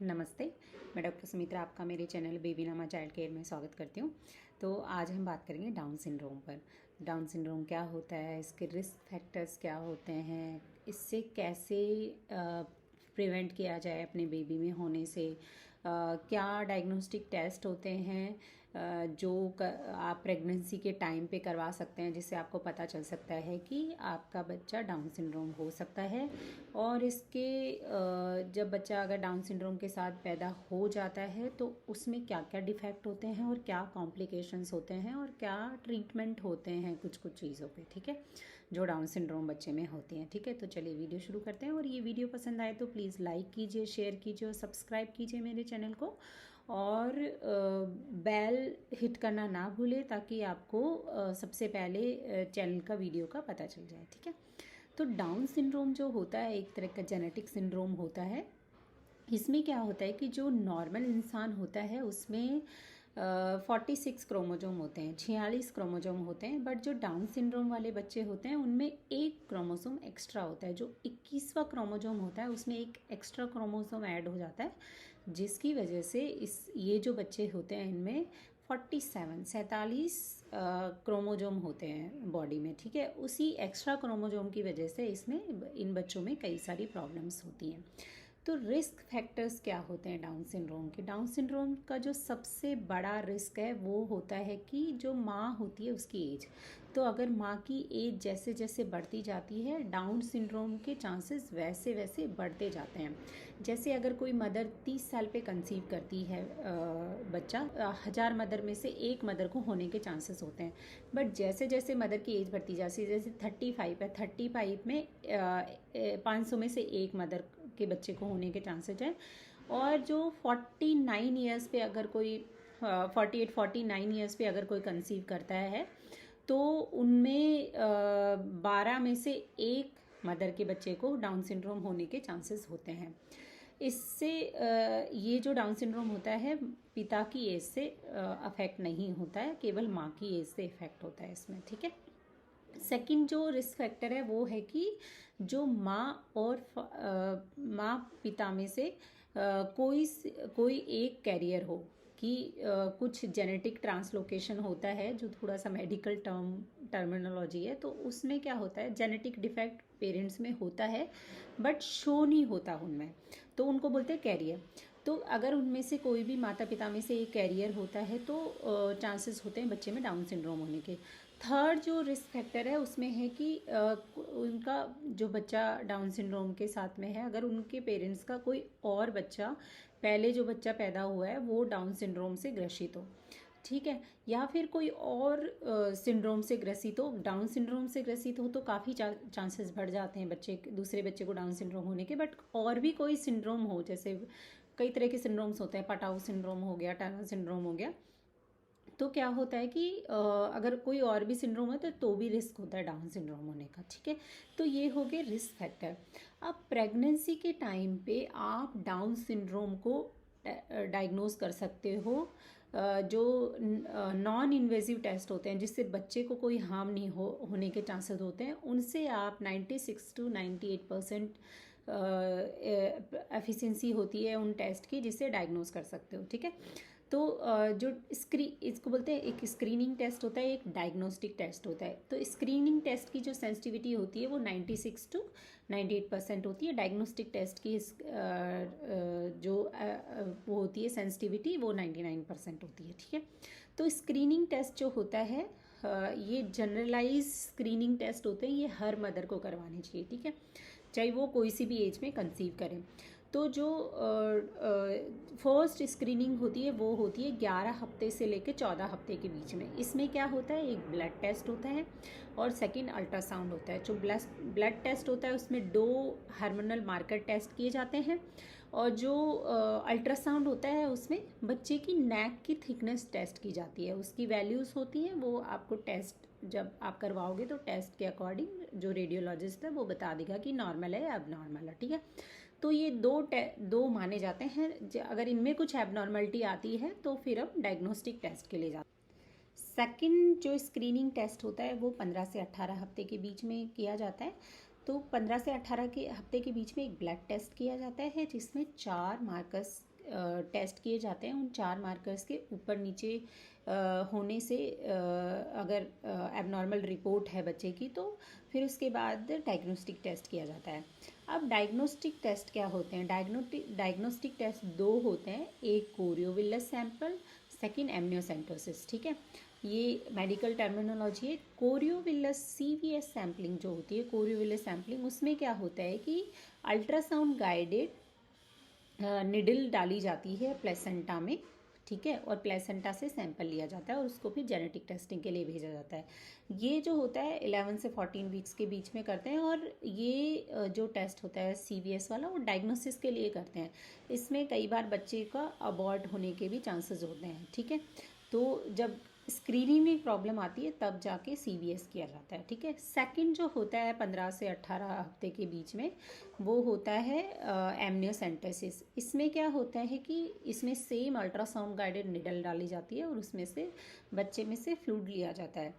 नमस्ते। मैं डॉक्टर सुमित्रा आपका मेरे चैनल बेबी नामा चाइल्ड केयर में स्वागत करती हूँ। तो आज हम बात करेंगे डाउन सिंड्रोम पर। डाउन सिंड्रोम क्या होता है, इसके रिस्क फैक्टर्स क्या होते हैं, इससे कैसे प्रिवेंट किया जाए अपने बेबी में होने से, क्या डायग्नोस्टिक टेस्ट होते हैं जो आप प्रेगनेंसी के टाइम पे करवा सकते हैं, जिससे आपको पता चल सकता है कि आपका बच्चा डाउन सिंड्रोम हो सकता है। और इसके जब बच्चा अगर डाउन सिंड्रोम के साथ पैदा हो जाता है तो उसमें क्या क्या डिफेक्ट होते हैं और क्या कॉम्प्लिकेशंस होते हैं और क्या ट्रीटमेंट होते हैं कुछ कुछ चीज़ों पे, ठीक है, जो डाउन सिंड्रोम बच्चे में होती हैं। ठीक है, तो चलिए वीडियो शुरू करते हैं। और ये वीडियो पसंद आए तो प्लीज़ लाइक कीजिए, शेयर कीजिए और सब्सक्राइब कीजिए मेरे चैनल को, और बेल हिट करना ना भूलें ताकि आपको सबसे पहले चैनल का वीडियो का पता चल जाए। ठीक है, तो डाउन सिंड्रोम जो होता है एक तरह का जेनेटिक सिंड्रोम होता है। इसमें क्या होता है कि जो नॉर्मल इंसान होता है उसमें 46 क्रोमोजोम होते हैं, 46 क्रोमोजोम होते हैं, बट जो डाउन सिंड्रोम वाले बच्चे होते हैं उनमें एक क्रोमोसोम एक्स्ट्रा होता है। जो 21वां क्रोमोजोम होता है उसमें एक एक्स्ट्रा क्रोमोसोम ऐड हो जाता है, जिसकी वजह से ये जो बच्चे होते हैं इनमें 47 क्रोमोजोम होते हैं बॉडी में। ठीक है, उसी एक्स्ट्रा क्रोमोजोम की वजह से इसमें इन बच्चों में कई सारी प्रॉब्लम्स होती हैं। तो रिस्क फैक्टर्स क्या होते हैं डाउन सिंड्रोम के? डाउन सिंड्रोम का जो सबसे बड़ा रिस्क है वो होता है कि जो माँ होती है उसकी एज। तो अगर माँ की एज जैसे जैसे बढ़ती जाती है डाउन सिंड्रोम के चांसेस वैसे वैसे बढ़ते जाते हैं। जैसे अगर कोई मदर 30 साल पे कंसीव करती है बच्चा, 1000 मदर में से एक मदर को होने के चांसेस होते हैं। बट जैसे जैसे मदर की एज बढ़ती जाती है, जैसे 35 है, 35 में 500 में से एक मदर के बच्चे को होने के चांसेस हैं। और जो 49 ईयर्स पे अगर कोई 49 ईयर्स पे अगर कोई कंसीव करता है तो उनमें 12 में से एक मदर के बच्चे को डाउन सिंड्रोम होने के चांसेस होते हैं। इससे ये जो डाउन सिंड्रोम होता है पिता की एज से अफेक्ट नहीं होता है, केवल माँ की एज से इफेक्ट होता है इसमें। ठीक है, सेकंड जो रिस्क फैक्टर है वो है कि जो माँ और माँ पिता में से कोई एक कैरियर हो, कि कुछ जेनेटिक ट्रांसलोकेशन होता है, जो थोड़ा सा मेडिकल टर्मिनोलॉजी है। तो उसमें क्या होता है, जेनेटिक डिफेक्ट पेरेंट्स में होता है बट शो नहीं होता उनमें, तो उनको बोलते हैं कैरियर। तो अगर उनमें से कोई भी माता पिता में से एक कैरियर होता है तो चांसेस होते हैं बच्चे में डाउन सिंड्रोम होने के। थर्ड जो रिस्क फैक्टर है उसमें है कि उनका जो बच्चा डाउन सिंड्रोम के साथ में है, अगर उनके पेरेंट्स का कोई और बच्चा, पहले जो बच्चा पैदा हुआ है वो डाउन सिंड्रोम से ग्रसित हो, ठीक है, या फिर कोई और सिंड्रोम से ग्रसित हो। डाउन सिंड्रोम से ग्रसित हो तो काफ़ी चांसेस बढ़ जाते हैं दूसरे बच्चे को डाउन सिंड्रोम होने के। बट और भी कोई सिंड्रोम हो, जैसे कई तरह के सिंड्रोम्स होते हैं, पटाउ सिंड्रोम हो गया, टर्नर सिंड्रोम हो गया, तो क्या होता है कि अगर कोई और भी सिंड्रोम है तो भी रिस्क होता है डाउन सिंड्रोम होने का। ठीक है, तो ये हो गए रिस्क फैक्टर। अब प्रेगनेंसी के टाइम पे आप डाउन सिंड्रोम को डायग्नोज कर सकते हो। जो नॉन इन्वेजिव टेस्ट होते हैं जिससे बच्चे को कोई हार्म नहीं होने के चांसेस होते हैं, उनसे आप 96 to 98% एफिशिएंसी होती है उन टेस्ट की, जिससे डायग्नोज कर सकते हो। ठीक है, तो जो इसको बोलते हैं, एक स्क्रीनिंग टेस्ट होता है, एक डायग्नोस्टिक टेस्ट होता है। तो स्क्रीनिंग टेस्ट की जो सेंसिटिविटी होती है वो 96 to 98% होती है। डायग्नोस्टिक टेस्ट की जो वो होती है सेंसिटिविटी, वो 99% होती है। ठीक है, तो स्क्रीनिंग टेस्ट जो होता है ये जनरलाइज स्क्रीनिंग टेस्ट होते हैं, ये हर मदर को करवाने चाहिए। ठीक है, चाहे वो कोई सी भी एज में कंसीव करें। तो जो फर्स्ट स्क्रीनिंग होती है वो होती है 11 हफ्ते से लेकर 14 हफ्ते के बीच में। इसमें क्या होता है, एक ब्लड टेस्ट होता है और सेकंड अल्ट्रासाउंड होता है। जो ब्लड टेस्ट होता है उसमें 2 हार्मोनल मार्कर टेस्ट किए जाते हैं, और जो अल्ट्रासाउंड होता है उसमें बच्चे की नेक की थिकनेस टेस्ट की जाती है। उसकी वैल्यूज़ होती हैं, वो आपको टेस्ट जब आप करवाओगे तो टेस्ट के अकॉर्डिंग जो रेडियोलॉजिस्ट है वो बता देगा कि नॉर्मल है या अब नॉर्मल है। ठीक है, तो ये दो माने जाते हैं। अगर इनमें कुछ एबनॉर्मलिटी आती है तो फिर हम डायग्नोस्टिक टेस्ट के लिए जाते हैं। सेकंड जो स्क्रीनिंग टेस्ट होता है वो 15 से 18 हफ्ते के बीच में किया जाता है। तो 15 से 18 के हफ्ते के बीच में एक ब्लड टेस्ट किया जाता है जिसमें 4 मार्कर्स टेस्ट किए जाते हैं उन 4 मार्कर्स के ऊपर नीचे होने से अगर एबनॉर्मल रिपोर्ट है बच्चे की तो फिर उसके बाद डायग्नोस्टिक टेस्ट किया जाता है। अब डायग्नोस्टिक टेस्ट क्या होते हैं? डायग्नोस्टिक टेस्ट 2 होते हैं, एक कोरियोविलस सैंपल, सेकंड एमनियोसेंटोसिस। ठीक है, ये मेडिकल टर्मिनोलॉजी है। कोरियोविलस CVS सैम्पलिंग जो होती है, कोरियोविलस सैम्पलिंग, उसमें क्या होता है कि अल्ट्रासाउंड गाइडेड निडल डाली जाती है प्लेसेंटा में, ठीक है, और प्लेसेंटा से सैंपल लिया जाता है और उसको फिर जेनेटिक टेस्टिंग के लिए भेजा जाता है। ये जो होता है 11 से 14 वीक्स के बीच में करते हैं और ये जो टेस्ट होता है CVS वाला वो डायग्नोसिस के लिए करते हैं। इसमें कई बार बच्चे का अबॉर्ट होने के भी चांसेस होते हैं। ठीक है, तो जब स्क्रीनिंग में प्रॉब्लम आती है तब जाके CVS किया जाता है। ठीक है, सेकंड जो होता है 15 से 18 हफ्ते के बीच में वो होता है एमनियोसेंटेसिस। इसमें क्या होता है कि इसमें सेम अल्ट्रासाउंड गाइडेड निडल डाली जाती है और उसमें से बच्चे में से फ्लूइड लिया जाता है,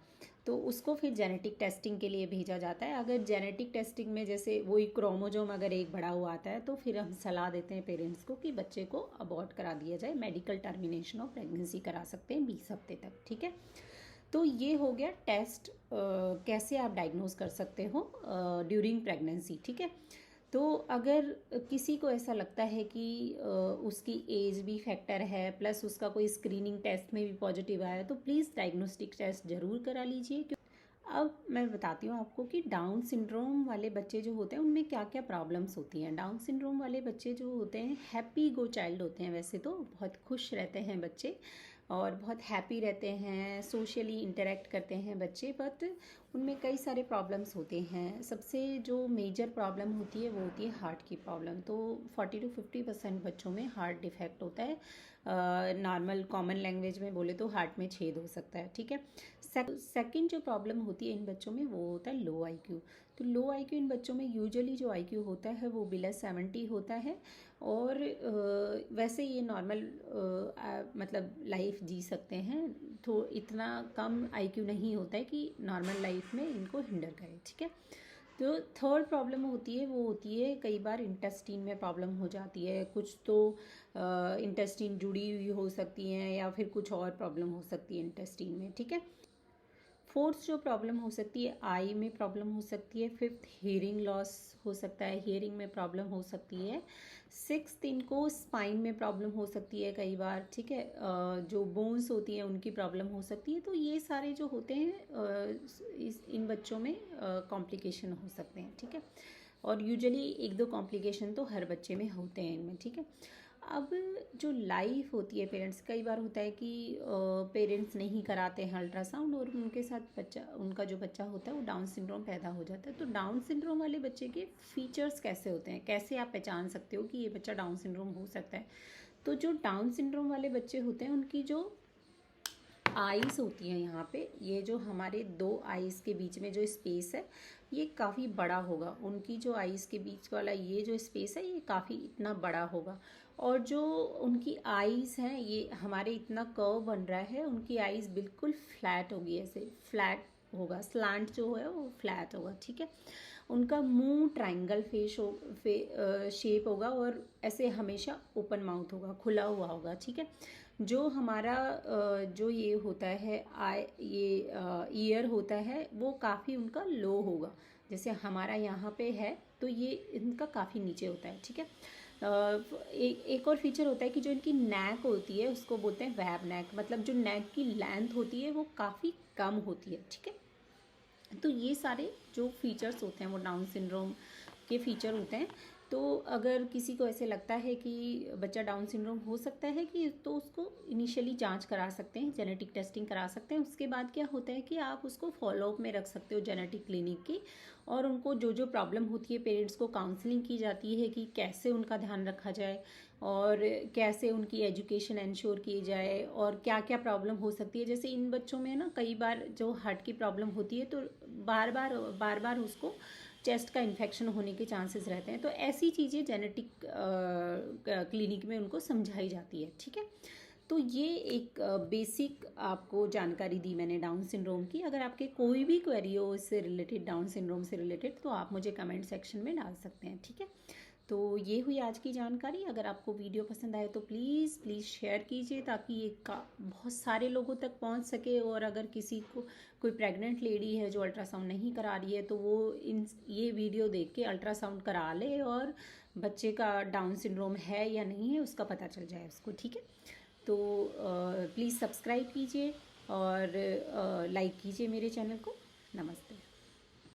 तो उसको फिर जेनेटिक टेस्टिंग के लिए भेजा जाता है। अगर जेनेटिक टेस्टिंग में जैसे वही क्रोमोजोम अगर एक बड़ा हुआ आता है तो फिर हम सलाह देते हैं पेरेंट्स को कि बच्चे को अबॉर्ट करा दिया जाए, मेडिकल टर्मिनेशन ऑफ प्रेगनेंसी करा सकते हैं 20 हफ्ते तक। ठीक है, तो ये हो गया टेस्ट कैसे आप डायग्नोज कर सकते हो ड्यूरिंग प्रेगनेंसी। ठीक है, तो अगर किसी को ऐसा लगता है कि उसकी एज भी फैक्टर है प्लस उसका कोई स्क्रीनिंग टेस्ट में भी पॉजिटिव आया है तो प्लीज़ डायग्नोस्टिक टेस्ट ज़रूर करा लीजिए। अब मैं बताती हूँ आपको कि डाउन सिंड्रोम वाले बच्चे जो होते हैं उनमें क्या क्या प्रॉब्लम्स होती हैं। डाउन सिंड्रोम वाले बच्चे जो होते हैं हैप्पी गो चाइल्ड होते हैं, वैसे तो बहुत खुश रहते हैं बच्चे और बहुत हैप्पी रहते हैं, सोशली इंटरेक्ट करते हैं बच्चे, बट उनमें कई सारे प्रॉब्लम्स होते हैं। सबसे जो मेजर प्रॉब्लम होती है वो होती है हार्ट की प्रॉब्लम। तो 40 to 50% बच्चों में हार्ट डिफेक्ट होता है। नॉर्मल कॉमन लैंग्वेज में बोले तो हार्ट में छेद हो सकता है। ठीक है, सेकंड जो प्रॉब्लम होती है इन बच्चों में वो होता है लो IQ। तो लो IQ इन बच्चों में यूजुअली जो IQ होता है वो बिलो 70 होता है और वैसे ये नॉर्मल मतलब लाइफ जी सकते हैं, तो इतना कम IQ नहीं होता है कि नॉर्मल लाइफ में इनको हिंडर करे। ठीक है, तो थर्ड प्रॉब्लम होती है वो होती है कई बार इंटेस्टीन में प्रॉब्लम हो जाती है, कुछ तो इंटेस्टीन जुड़ी हुई हो सकती हैं या फिर कुछ और प्रॉब्लम हो सकती है इंटेस्टीन में। ठीक है, फोर्थ जो प्रॉब्लम हो सकती है आई में प्रॉब्लम हो सकती है। फिफ्थ हियरिंग लॉस हो सकता है, हियरिंग में प्रॉब्लम हो सकती है। सिक्स्थ इनको स्पाइन में प्रॉब्लम हो सकती है कई बार। ठीक है, जो बोन्स होती हैं उनकी प्रॉब्लम हो सकती है। तो ये सारे जो होते हैं इन बच्चों में कॉम्प्लिकेशन हो सकते हैं। ठीक है, और यूजुअली 1-2 कॉम्प्लिकेशन तो हर बच्चे में होते हैं इनमें। ठीक है, अब जो लाइफ होती है पेरेंट्स, कई बार होता है कि पेरेंट्स नहीं कराते हैं अल्ट्रासाउंड और उनके साथ बच्चा, उनका जो बच्चा होता है वो डाउन सिंड्रोम पैदा हो जाता है। तो डाउन सिंड्रोम वाले बच्चे के फीचर्स कैसे होते हैं, कैसे आप पहचान सकते हो कि ये बच्चा डाउन सिंड्रोम हो सकता है? तो जो डाउन सिंड्रोम वाले बच्चे होते हैं उनकी जो आइज़ होती हैं, यहाँ पे ये जो हमारे 2 आइज़ के बीच में जो स्पेस है ये काफ़ी बड़ा होगा। उनकी जो आइज़ के बीच वाला ये जो स्पेस है ये काफ़ी इतना बड़ा होगा और जो उनकी आइज़ हैं ये हमारे इतना कर्व बन रहा है, उनकी आइज़ बिल्कुल फ्लैट होगी, ऐसे फ्लैट होगा, स्लांट जो है वो फ्लैट होगा। ठीक है, उनका मुंह ट्रायंगल शेप होगा और ऐसे हमेशा ओपन माउथ होगा, खुला हुआ होगा। ठीक है, जो हमारा जो ये होता है ईयर होता है वो काफ़ी उनका लो होगा, जैसे हमारा यहाँ पे है तो ये इनका काफ़ी नीचे होता है। ठीक है, एक और फीचर होता है कि जो इनकी नेक होती है उसको बोलते हैं वैब नेक, मतलब जो नेक की लेंथ होती है वो काफ़ी कम होती है। ठीक है, तो ये सारे जो फीचर्स होते हैं वो डाउन सिंड्रोम के फीचर होते हैं। तो अगर किसी को ऐसे लगता है कि बच्चा डाउन सिंड्रोम हो सकता है कि तो उसको इनिशियली जांच करा सकते हैं, जेनेटिक टेस्टिंग करा सकते हैं। उसके बाद क्या होता है कि आप उसको फॉलोअप में रख सकते हो जेनेटिक क्लिनिक की, और उनको जो जो प्रॉब्लम होती है पेरेंट्स को काउंसलिंग की जाती है कि कैसे उनका ध्यान रखा जाए और कैसे उनकी एजुकेशन इंश्योर की जाए और क्या क्या प्रॉब्लम हो सकती है। जैसे इन बच्चों में ना कई बार जो हार्ट की प्रॉब्लम होती है तो बार बार उसको चेस्ट का इन्फेक्शन होने के चांसेस रहते हैं। तो ऐसी चीज़ें जेनेटिक क्लिनिक में उनको समझाई जाती है। ठीक है, तो ये एक बेसिक आपको जानकारी दी मैंने डाउन सिंड्रोम की। अगर आपके कोई भी क्वेरी हो इससे रिलेटेड, डाउन सिंड्रोम से रिलेटेड, तो आप मुझे कमेंट सेक्शन में डाल सकते हैं। ठीक है, तो ये हुई आज की जानकारी। अगर आपको वीडियो पसंद आए तो प्लीज़ शेयर कीजिए ताकि ये बहुत सारे लोगों तक पहुंच सके। और अगर किसी को कोई प्रेग्नेंट लेडी है जो अल्ट्रासाउंड नहीं करा रही है तो वो ये वीडियो देख के अल्ट्रासाउंड करा ले और बच्चे का डाउन सिंड्रोम है या नहीं है उसका पता चल जाए उसको। ठीक है, तो प्लीज़ सब्सक्राइब कीजिए और लाइक कीजिए मेरे चैनल को। नमस्ते।